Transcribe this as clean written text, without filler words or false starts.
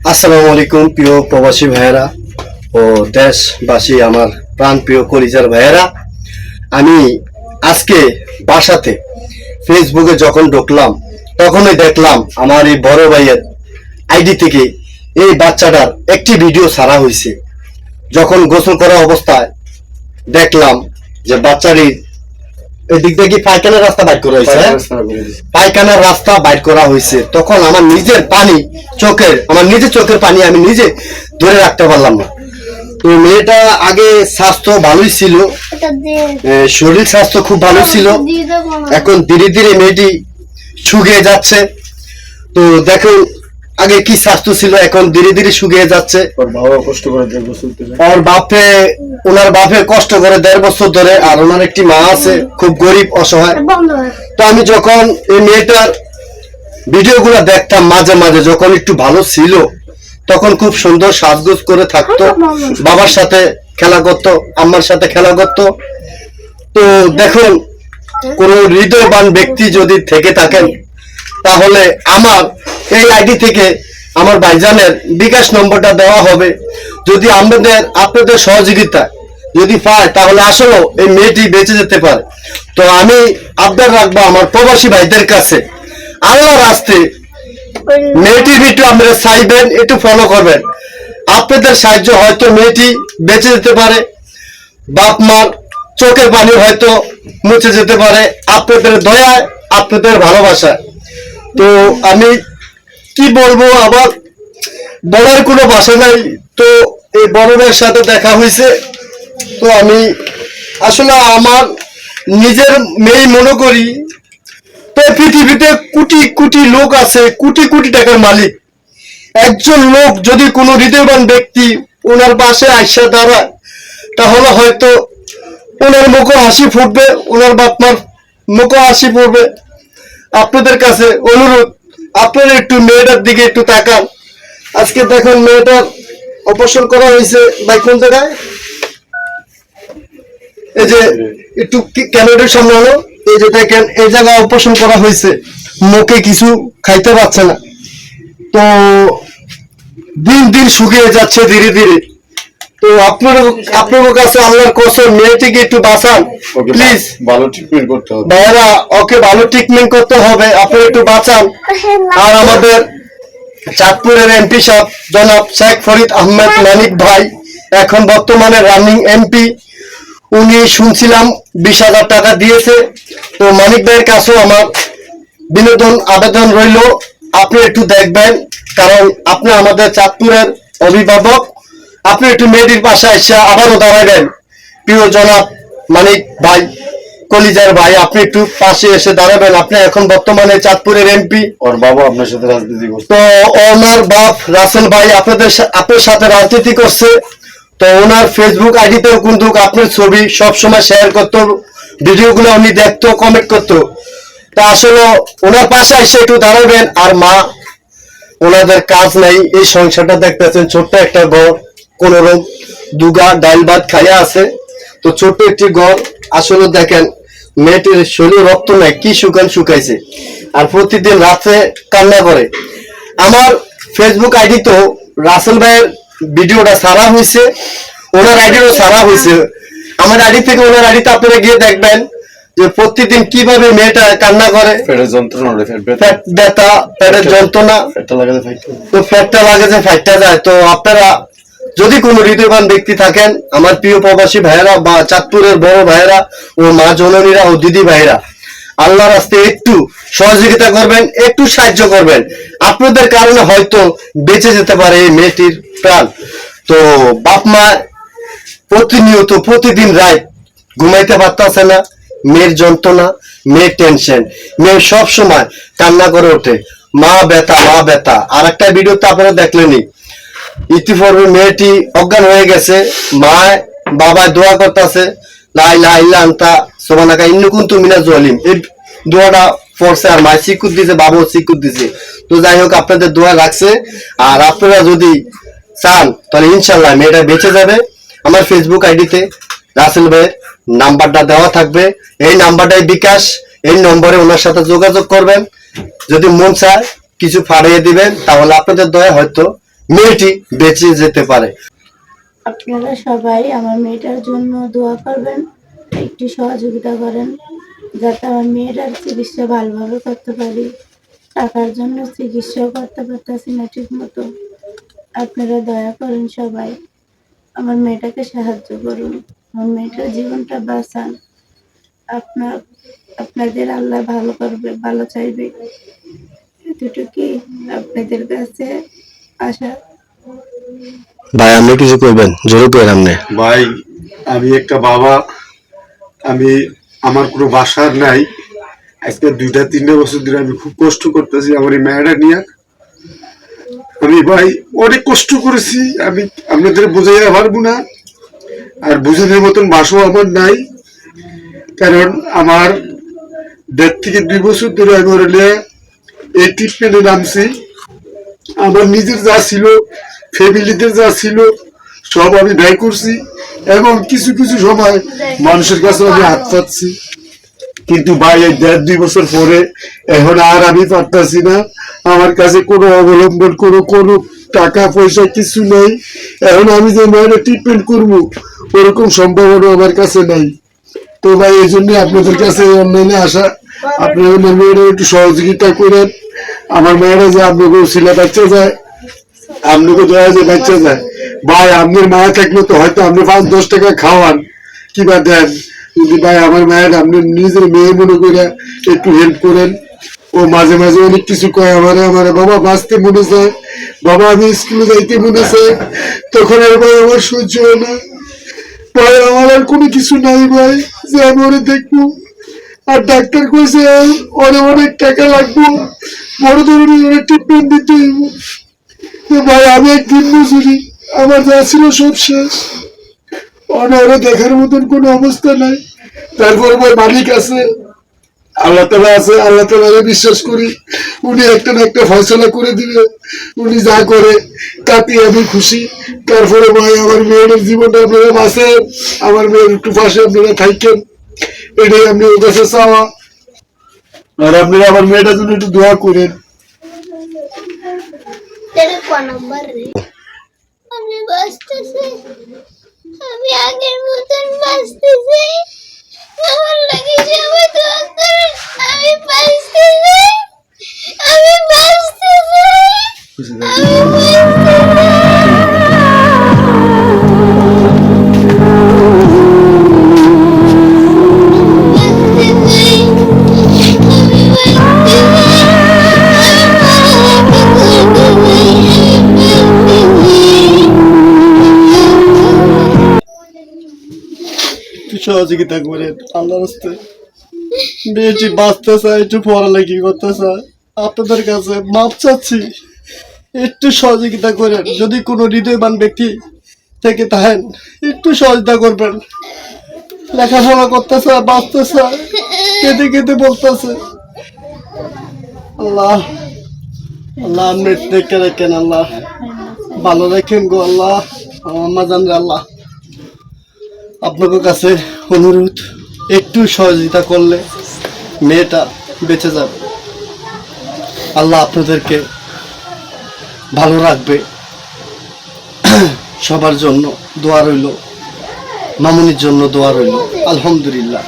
আসসালামু আলাইকুম প্রিয় প্রবাসী ভাইয়েরা ও দেশবাসী, আমার প্রাণ প্রিয় কলিজার ভাইয়েরা। আমি আজকে বাসাতে ফেসবুকে যখন ঢুকলাম তখনই দেখলাম আমার এই বড় ভাইয়ের আইডি থেকে এই বাচ্চাটার একটি ভিডিও ছাড়া হয়েছে। যখন গোসল করা অবস্থায় দেখলাম যে বাচ্চারই এদিক থেকে পায়খানার রাস্তা বাইর করা হয়েছে, পায়খানার রাস্তা বাইর করা হয়েছে। তখন আমার নিজের চোখের পানি আমি নিজে ধরে রাখতে পারলাম না। তো মেয়েটা আগে স্বাস্থ্য ভালোই ছিল, শরীর স্বাস্থ্য খুব ভালো ছিল, এখন ধীরে ধীরে মেয়েটি শুকিয়ে যাচ্ছে। তো দেখুন আগে কি স্বাস্থ্য ছিল, এখন ধীরে ধীরে শুকিয়ে যাচ্ছে। ওনার বাপে কষ্ট করে 1.5 বছর ধরে, আর ওনার একটি মা আছে খুব গরিব অসহায়। তো আমি যখন এই মেয়েটার ভিডিওগুলো দেখতাম মাঝে মাঝে, যখন একটু ভালো ছিল তখন খুব সুন্দর সাজগোজ করে থাকতো, বাবার সাথে খেলা করতো, আম্মার সাথে খেলা করতো। তো দেখুন কোন হৃদয়বান ব্যক্তি যদি থেকে থাকেন তাহলে আমার এই আইডি থেকে আমার ভাইজানের বিকাশ নম্বরটা দেওয়া হবে। যদি আপনাদের সহযোগিতা যদি পায় তাহলে আসলে এই মেয়েটি বেঁচে যেতে পারে। তো আমি আবদার রাখবো আমার প্রবাসী ভাইদের কাছে, আল্লাহর রাস্তে মেয়েটির ভিডিও আপনারা চাইবেন, একটু ফলো করবেন। আপনাদের সাহায্য হয়তো মেয়েটি বেঁচে যেতে পারে, বাপ মার চোখের পানি হয়তো মুছে যেতে পারে, আপনাদের দয়ায়, আপনাদের ভালোবাসায়। তো আমি কি বলবো, আবার বলার কোনো ভাষা নাই। তো এই বড় ভাইয়ের সাথে দেখা হয়েছে, তো আমি আসলে আমার নিজের মেয়ে মনে করি। তো পৃথিবীতে কোটি কোটি লোক আছে, কোটি কোটি টাকার মালিক। একজন লোক যদি কোনো হৃদয়বান ব্যক্তি ওনার পাশে আইসা দাঁড়ায় তাহলে হয়তো ওনার মুখে হাসি ফুটবে, ওনার বাপ মার মুখে হাসি ফুটবে। আপনাদের কাছে অনুরোধ, আপনারা একটু মেয়েটার দিকে একটু তাকান। আজকে দেখুন মেয়েটার অপারেশন করা হয়েছে ভাই, কোন জায়গায়, এই যে একটু ক্যামেরার সামনে হলো, এই যে দেখেন এই জায়গায় অপারেশন করা হয়েছে, মুখে কিছু খাইতে পারছে না। তো দিন দিন শুকিয়ে যাচ্ছে ধীরে ধীরে। তো আপনার কাছে আল্লাহর কসম, মেয়েটিকে একটু বাঁচান প্লিজ। ভালো ট্রিটমেন্ট করতে হবে ভাইয়ারা, ওকে ভালো ট্রিটমেন্ট করতে হবে, আপনারা একটু বাঁচান। আর আমাদের চাঁদপুরের এমপি সাহেব জনাব শেখ ফরিদ আহমেদ মানিক ভাই, এখন বর্তমানে রানিং এমপি, উনি শুনছিলাম 20,000 টাকা দিয়েছে। তো মানিক ভাইয়ের কাছেও আমার বিনোদন আবেদন রইল, আপনি একটু দেখবেন, কারণ আপনি আমাদের চাঁদপুরের অভিভাবক। আপনি একটু মেয়েটির পাশে এসে আবারও দাঁড়াবেন। প্রিয় জনাব মানিক ভাই, কলিজার ভাই, আপনি একটু পাশে এসে দাঁড়াবেন। আপনি এখন বর্তমানে চাঁদপুরের এমপি, ওর বাবা আপনার সাথে রাজনীতি করছে। তো ওনার বাপ রাসেল ভাই আপনার সাথে রাজনীতি করছে। তো ওনার ফেসবুক আইডিতেও কিন্তু আপনার ছবি সবসময় শেয়ার করতো, ভিডিওগুলো উনি দেখতো, কমেন্ট করতো। তা আসলে ওনার পাশে এসে একটু দাঁড়াবেন। আর মা, ওনাদের কাজ নাই, এই সংসারটা দেখতেছেন, ছোট্ট একটা ঘর, কোন রকম দুগা ডাল ভাত খাইয়া আছে। তো ছোট্ট একটি ঘর, আসলে দেখেন মেয়েটির শরীর রক্ত নাই, কি শুকাইছে, আর প্রতিদিন রাতে কান্না করে। আমার ফেসবুক আইডি তো রাসেল ভাইয়ের ভিডিওটা ছাড়া হয়েছে, ওনার আইডিও ছাড়া হয়েছে। আমার আইডি থেকে ওনার আইডিতে আপনারা গিয়ে দেখবেন যে প্রতিদিন কিভাবে মেয়েটা কান্না করে, পেটের যন্ত্রণা, পেট ব্যথা, পেটের যন্ত্রণা, তো পেটটা লাগে যে ফাইটটা যায়। তো আপনারা যদি কোনো হৃদয়বান ব্যক্তি থাকেন, আমার প্রিয় প্রবাসী ভাইয়েরা বা চাঁদপুরের বড় ভাইয়েরা ও মা জননীরা ও দিদি ভাইয়েরা, আল্লাহর রাস্তে একটু সহযোগিতা করবেন, একটু সাহায্য করবেন। আপনাদের কারণে হয়তো বেঁচে যেতে পারে এই মেয়েটির প্রাণ। তো বাপ মা প্রতিনিয়ত প্রতিদিন রাত ঘুমাইতে পারতেছে না, মেয়ের যন্ত্রণা, মেয়ের টেনশন, মেয়ে সব সময় কান্না করে ওঠে, মা ব্যথা, মা ব্যথা। আর একটা ভিডিওতে আপনারা দেখলেনি, ইতিপূর্বে মেয়েটি অজ্ঞান হয়ে গেছে, মা বাবায় দোয়া করতেছে, লা ইলাহা ইল্লা আনতা সুবহানাকা ইন্নী কুনতু মিনাজ জালিম, এই দোয়াটা পড়ছে, আর মা শিক্ষক দিছে, বাবাও শিক্ষক দিছে। তো যাই হোক, আপনাদের দোয়া রাখছে। আর আপনারা যদি চান তাহলে ইনশাল্লাহ মেয়েটা বেঁচে যাবে। আমার ফেসবুক আইডিতে রাসেল ভাইয়ের নাম্বারটা দেওয়া থাকবে, এই নাম্বারটাই বিকাশ, এই নম্বরে ওনার সাথে যোগাযোগ করবেন। যদি মন চায় কিছু ফাড়িয়ে দিবেন, তাহলে আপনাদের দয়া হয়তো মেয়েটি বেঁচে যেতে পারে। আপনারা সবাই আমার মেয়েটার জন্য দোয়া করবেন, একটু সহযোগিতা করেন যাতে আমার মেয়েটার চিকিৎসা ভালোভাবে করতে পারি। টাকার জন্য চিকিৎসাও করতে পারতেছি না ঠিক মতো। আপনারা দয়া করেন, সবাই আমার মেয়েটাকে সাহায্য করুন, আমার মেয়েটার জীবনটা বাঁচান। আপনাদের আল্লাহ ভালো করবে, ভালো চাইবে, এতটুকুই আপনাদের কাছে আশা। ভাই আপনি কিছু করবেন, জোরে করেন আপনি। ভাই আমি একটা বাবা, আমি আমার কোনো বাসার নাই। আজকে 2-3 বছর ধরে আমি খুব কষ্ট করতেছি আমার এই মেয়েটা নিয়ে। আমি ভাই অনেক কষ্ট করেছি, আমি আপনাদের বোঝাইতে পারবো না, আর বোঝানোর মতন বাসাও আমার নাই। কারণ আমার 1.5 থেকে 2 বছর ধরে আমি ওর নিয়ে এই ট্রিটমেন্টে নামছি। আমার নিজের যা ছিল, ফ্যামিলিতে যা ছিল, সব আমি ব্যয় করছি, এবং কিছু কিছু সময় মানুষের কাছে আমি হাত পাচ্ছি। কিন্তু ভাই এই 1.5-2 বছর পরে এখন আর আমি পারতাছি না। আমার কাছে কোনো অবলম্বন কোনো টাকা পয়সা কিছু নেই। এখন আমি যে মেয়েটা ট্রিটমেন্ট করবো ওরকম সম্ভাবনা আমার কাছে নাই। তো ভাই এই জন্য আপনাদের কাছে অনলাইনে আসা, আপনারা আমার মেয়েরা একটু সহযোগিতা করেন। আমার মেয়েরা যে আপনাকে ছেলে বাচ্চা যায়, আপনাকে দেওয়া যে বাচ্চা যায়, ভাই আপনার মায়া থাকলে তো হয়তো আপনি 5-10 টাকা খাওয়ান কিবা দেন, কিন্তু ভাই আমার মায়ের আপনি নিজের মেয়ে মনে করে একটু হেল্প করেন। ও মাঝে মাঝে অনেক কিছু কয় আমারে বাবা বাঁচতে মনে চায়, বাবা আমি স্কুলে যাইতে মনে চায়, তখন আর ভাই আমার সহ্য হয় না। ভাই আমার আর কোনো কিছু নাই ভাই যে আমি ওরে দেখবো। আর ডাক্তার কইছে ওরে অনেক টাকা লাগবো, বড় ধরনের ওরে ট্রিটমেন্ট দিতে হইব। তো ভাই আমি একদিন মজুরি, আমার যা ছিল সব শেষ, ওরে দেখার মতন কোনো অবস্থা নাই। তারপরে ভাই মালিক আছে, আল্লাহ তাআলা আছে, আল্লাহ তাআলাকে বিশ্বাস করি, উনি একটা না একটা ফয়সালা করে দিবে। উনি যা করে তাতে আমি খুশি। তারপরে ভাই আমার মেয়ের জীবনটা আপনারা বাঁচেন, আমার মেয়ের একটু পাশে আপনারা থাকেন, এটাই আমি ওর কাছে চাওয়া। আর আপনারা আমার মেয়েটার জন্য একটু দোয়া করেন। আমি বাঁচতেছি, আমি আগের মতন বাঁচতেছি, আমার লাগে সবাই দোয়া করেন, আমি বাঁচতেছি, আমি বাঁচতেছি, আমি একটু সহযোগিতা করেন আল্লাহর রাস্তায়। মেয়েটি বাঁচতে চায়, একটু পড়ালেখি করতে চায়, আপনাদের কাছে মাপ চাচ্ছি, একটু সহযোগিতা করেন। যদি কোনো হৃদয়বান ব্যক্তি থেকে থাকেন একটু সহযোগিতা করবেন। লেখাপড়া করতে চায়, বাঁচতে চায়, কেঁদে কেঁদে বলতেছে। আল্লাহ আল্লাহ আপনি দেখে রাখেন, আল্লাহ ভালো রাখেন গো আল্লাহ। আমার জানরে আল্লাহ আপনাদের কাছে অনুরোধ, একটু সহযোগিতা করলে মেয়েটা বেঁচে যাবে। আল্লাহ আপনাদেরকে ভালো রাখবে। সবার জন্য দোয়া রইল, মামুনির জন্য দোয়া রইল। আলহামদুলিল্লাহ।